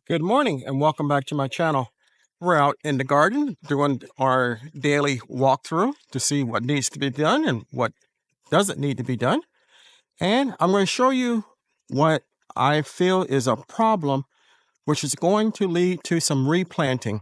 Good morning and welcome back to my channel. We're out in the garden doing our daily walkthrough to see what needs to be done and what doesn't need to be done. And I'm going to show you what I feel is a problem, which is going to lead to some replanting.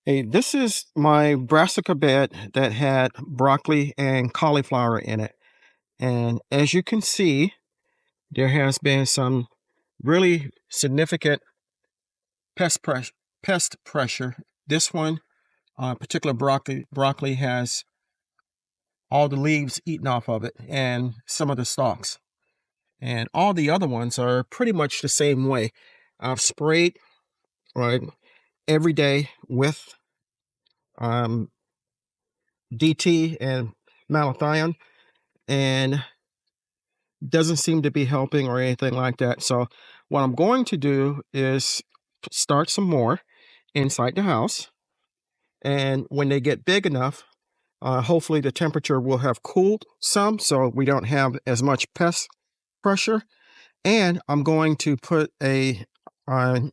Hey, this is my brassica bed that had broccoli and cauliflower in it. And as you can see, there has been some really significant pest pressure. This one, particular broccoli has all the leaves eaten off of it and some of the stalks. And all the other ones are pretty much the same way. I've sprayed right every day with DT and malathion, and doesn't seem to be helping or anything like that. So what I'm going to do is start some more inside the house, and when they get big enough, hopefully the temperature will have cooled some so we don't have as much pest pressure. And I'm going to put an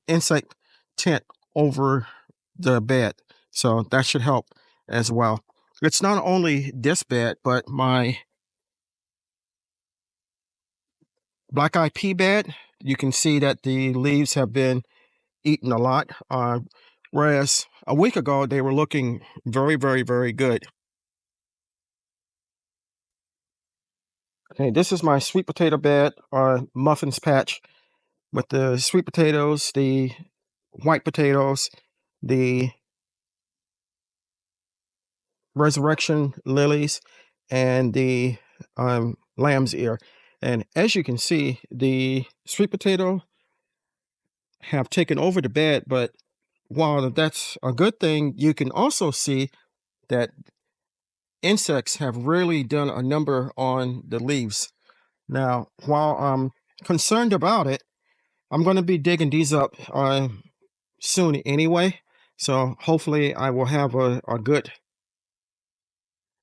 insect tent over the bed, so that should help as well. It's not only this bed, but my black-eyed pea bed. You can see that the leaves have been eaten a lot, whereas a week ago they were looking very, very, very good. Okay, this is my sweet potato bed or muffins patch with the sweet potatoes, the white potatoes, the resurrection lilies, and the lamb's ear. And as you can see, the sweet potato have taken over the bed, but while that's a good thing, you can also see that insects have really done a number on the leaves. Now, while I'm concerned about it, I'm going to be digging these up soon anyway. So hopefully I will have a good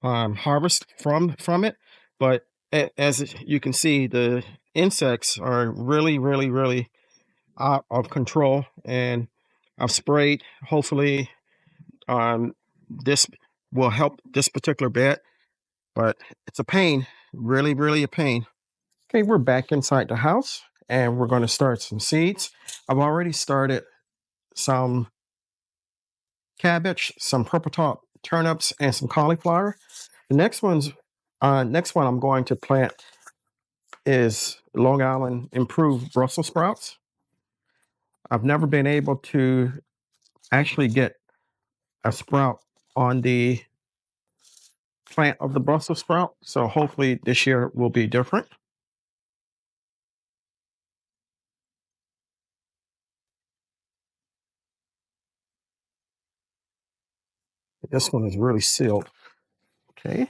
harvest from it. But as you can see, the insects are really, really, really out of control. And I've sprayed. Hopefully this will help this particular bed. But it's a pain, really, really a pain. Okay, we're back inside the house and we're going to start some seeds. I've already started some cabbage, some purple top turnips, and some cauliflower. The next one I'm going to plant is Long Island improved Brussels sprouts. I've never been able to actually get a sprout on the plant of the Brussels sprout, so hopefully this year will be different. This one is really sealed. Okay.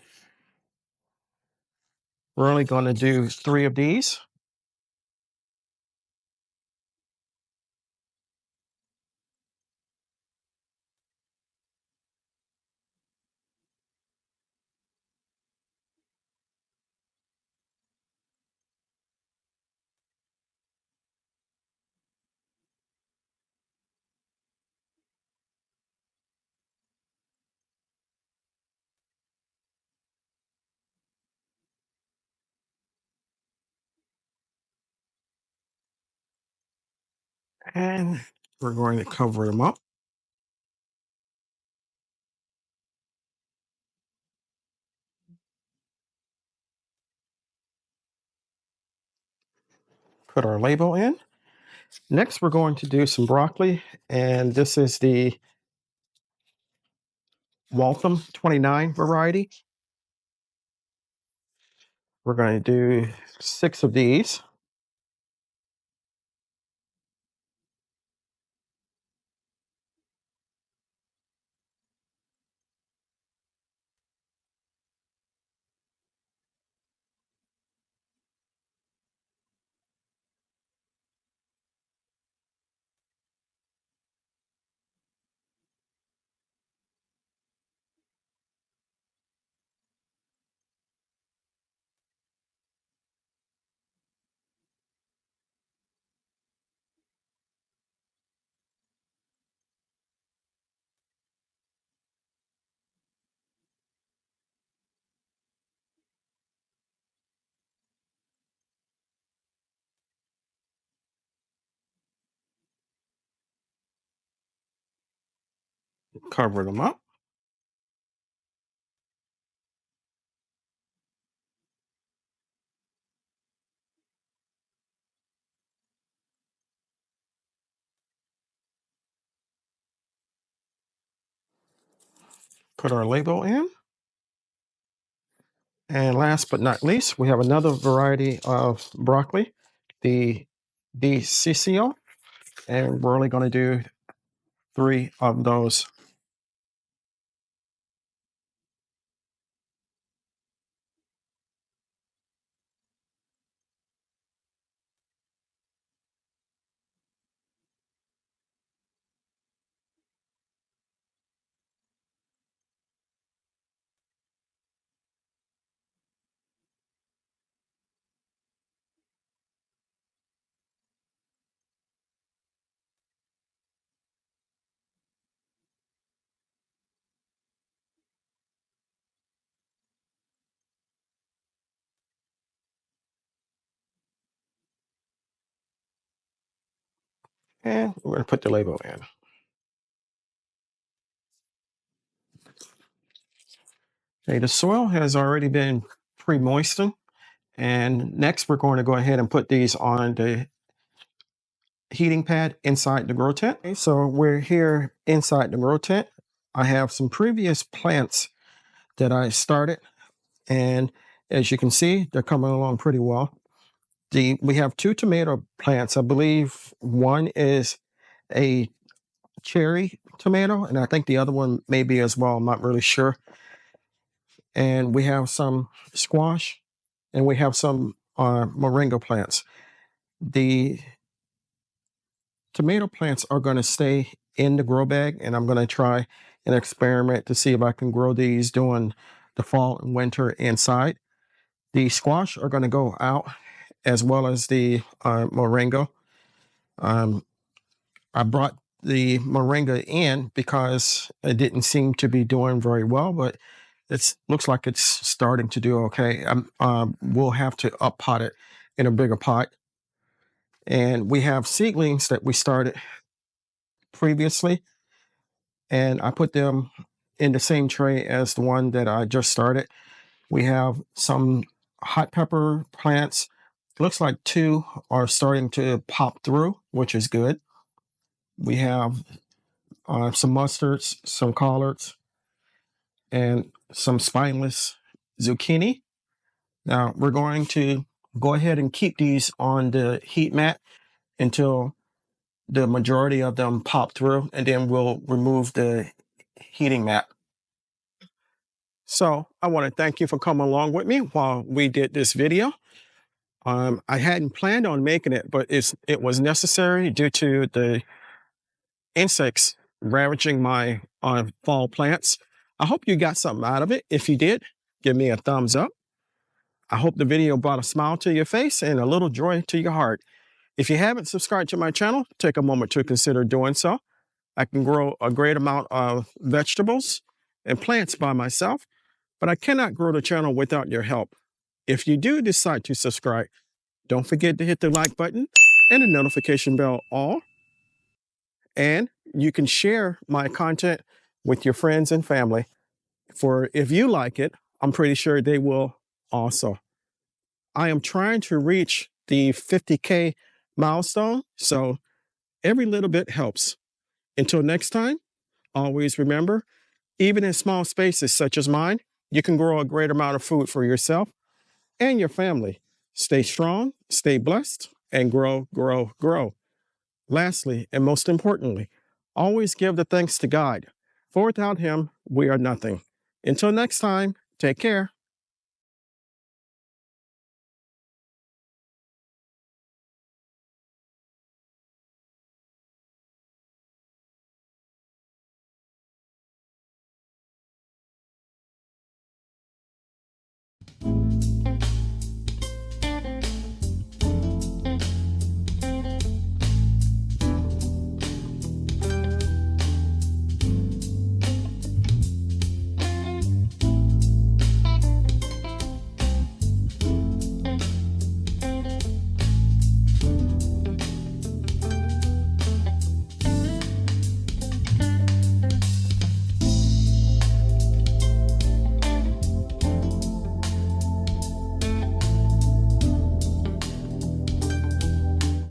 We're only going to do 3 of these. And we're going to cover them up. Put our label in. Next, we're going to do some broccoli, and this is the Waltham 29 variety. We're going to do 6 of these. Cover them up. Put our label in. And last but not least, we have another variety of broccoli, the Cecil, and we're only going to do 3 of those. And we're going to put the label in. Okay, the soil has already been pre-moistened. And next, we're going to go ahead and put these on the heating pad inside the grow tent. Okay, so we're here inside the grow tent. I have some previous plants that I started, and as you can see, they're coming along pretty well. We have 2 tomato plants. I believe one is a cherry tomato, and I think the other one may be as well. I'm not really sure. And we have some squash, and we have some moringa plants. The tomato plants are going to stay in the grow bag, and I'm going to try an experiment to see if I can grow these during the fall and winter inside. The squash are going to go out, as well as the moringa. I brought the moringa in because it didn't seem to be doing very well, but it looks like it's starting to do okay. We'll have to up pot it in a bigger pot. And we have seedlings that we started previously, and I put them in the same tray as the one that I just started. We have some hot pepper plants. Looks like 2 are starting to pop through, which is good. We have some mustards, some collards, and some spineless zucchini. Now we're going to go ahead and keep these on the heat mat until the majority of them pop through, and then we'll remove the heating mat. So I want to thank you for coming along with me while we did this video. I hadn't planned on making it, but it was necessary due to the insects ravaging my fall plants. I hope you got something out of it. If you did, give me a thumbs up. I hope the video brought a smile to your face and a little joy to your heart. If you haven't subscribed to my channel, take a moment to consider doing so. I can grow a great amount of vegetables and plants by myself, but I cannot grow the channel without your help. If you do decide to subscribe, don't forget to hit the like button and the notification bell all. And you can share my content with your friends and family. For if you like it, I'm pretty sure they will also. I am trying to reach the 50K milestone, so every little bit helps. Until next time, always remember, even in small spaces such as mine, you can grow a great amount of food for yourself and your family. Stay strong, stay blessed, and grow, grow, grow. Lastly, and most importantly, always give the thanks to God, for without Him, we are nothing. Until next time, take care.